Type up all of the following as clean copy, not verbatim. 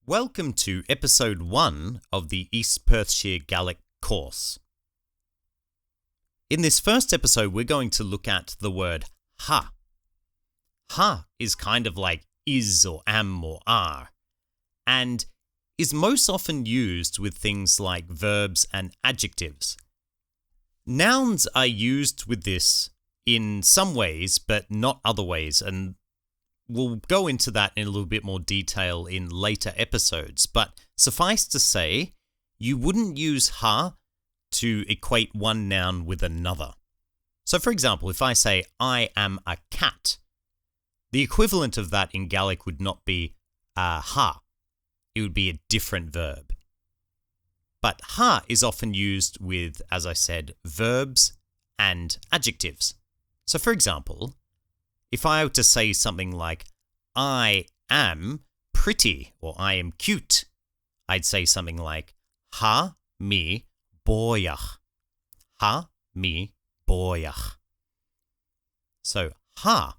Welcome to Episode 1 of the East Perthshire Gaelic course. In this first episode, we're going to look at the word ha. Ha is kind of like is or am or are, and is most often used with things like verbs and adjectives. Nouns are used with this in some ways, but not other ways, and we'll go into that in a little bit more detail in later episodes, but suffice to say, you wouldn't use ha to equate one noun with another. So for example, if I say, I am a cat, the equivalent of that in Gaelic would not be ha. It would be a different verb. But ha is often used with, as I said, verbs and adjectives. So for example, if I were to say something like, I am pretty or I am cute, I'd say something like, ha mi bòidheach. Ha mi bòidheach. So ha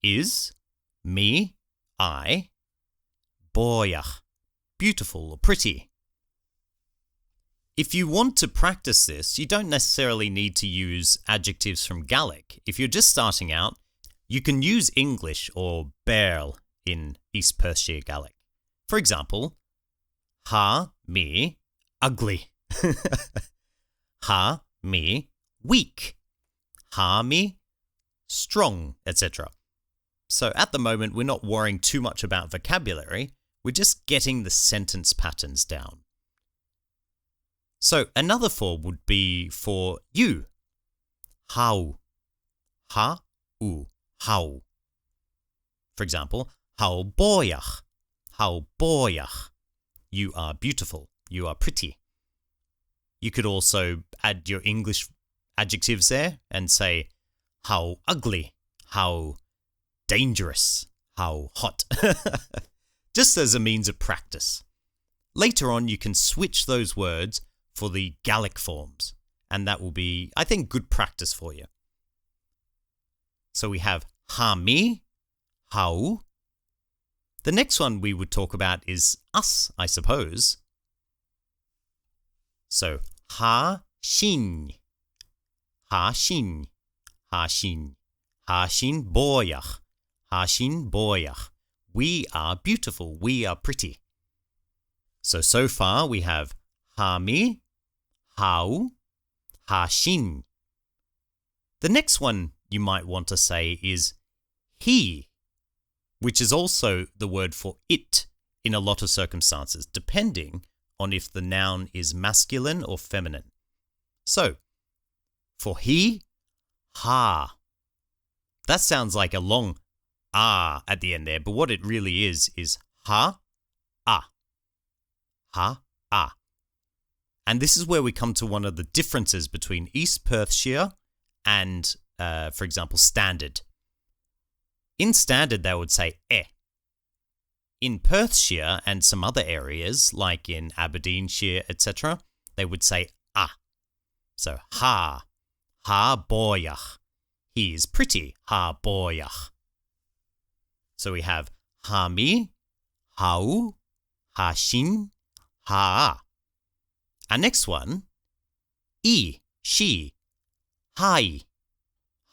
is me, I, bòidheach, beautiful or pretty. If you want to practice this, you don't necessarily need to use adjectives from Gaelic. If you're just starting out, you can use English or Bheil in East Perthshire Gaelic. For example, ha mi ugly. Ha mi weak. Ha mi strong, etc. So at the moment, we're not worrying too much about vocabulary. We're just getting the sentence patterns down. So another form would be for you. How. Ha u. How. For example, how bòidheach. How bòidheach. You are beautiful. You are pretty. You could also add your English adjectives there and say how ugly, how dangerous, how hot. Just as a means of practice. Later on, you can switch those words for the Gaelic forms, and that will be, I think, good practice for you. So we have ha mi, how. The next one we would talk about is us, I suppose. So ha shin, ha shin, ha shin, ha shin bòidheach, ha shin bòidheach. We are beautiful, we are pretty. So far we have ha mi, how, ha shin. The next one you might want to say is he, which is also the word for it in a lot of circumstances, depending on if the noun is masculine or feminine. So, for he, ha. That sounds like a long ah at the end there, but what it really is ha, ah. Ha, ah. And this is where we come to one of the differences between East Perthshire and, for example, Standard. In Standard, they would say eh. In Perthshire and some other areas, like in Aberdeenshire, etc., they would say ah. So ha, ha bòidheach. He is pretty, ha bòidheach. So we have ha mi, how, ha shin, ha. Our next one, she, hi,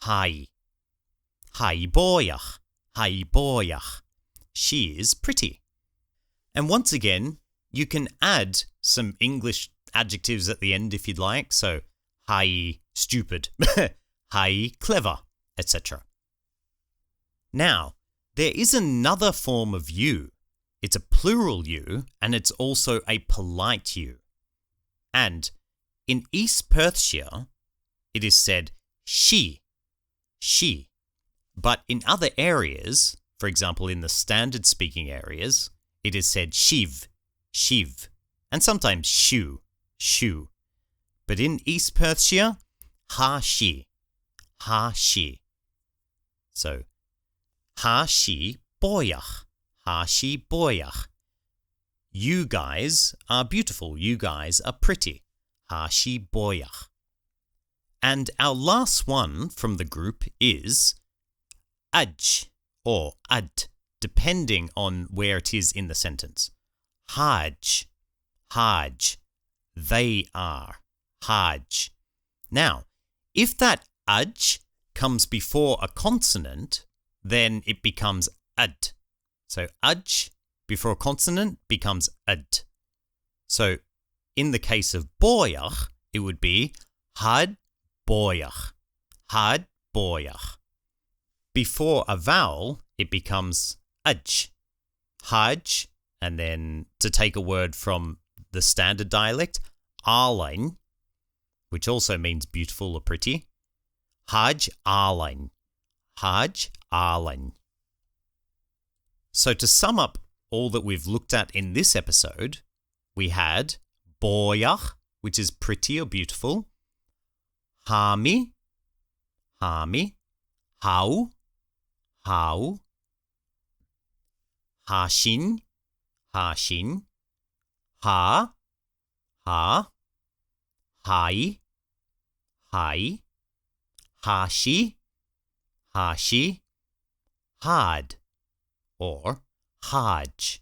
hi. Hi bòidheach, hi bòidheach. She is pretty. And once again, you can add some English adjectives at the end if you'd like. So, hi stupid, hi clever, etc. Now, there is another form of you. It's a plural you, and it's also a polite you. And in East Perthshire, it is said she. But in other areas, for example in the standard speaking areas, it is said shiv, and sometimes shu. But in East Perthshire, ha she. So, ha she bòidheach, ha she bòidheach. You guys are beautiful, you guys are pretty, ha she bòidheach. And our last one from the group is adj or ad, depending on where it is in the sentence. Hajj, Hajj. They are. Hajj. Now, if that aj comes before a consonant, then it becomes ad. So aj before a consonant becomes ad. So in the case of Bòidheach, it would be had Bòidheach. Had Bòidheach. Before a vowel, it becomes aj. Hajj, and then to take a word from the standard dialect, Arlain, which also means beautiful or pretty. Hajj Arlain. Hajj Arlain. So to sum up all that we've looked at in this episode, we had Bòidheach, which is pretty or beautiful. Hami, Hami. How, How. Hashin, Hashin. Ha, Ha. Hai, Hai. Hashi, Hashi. Had, or Hajj.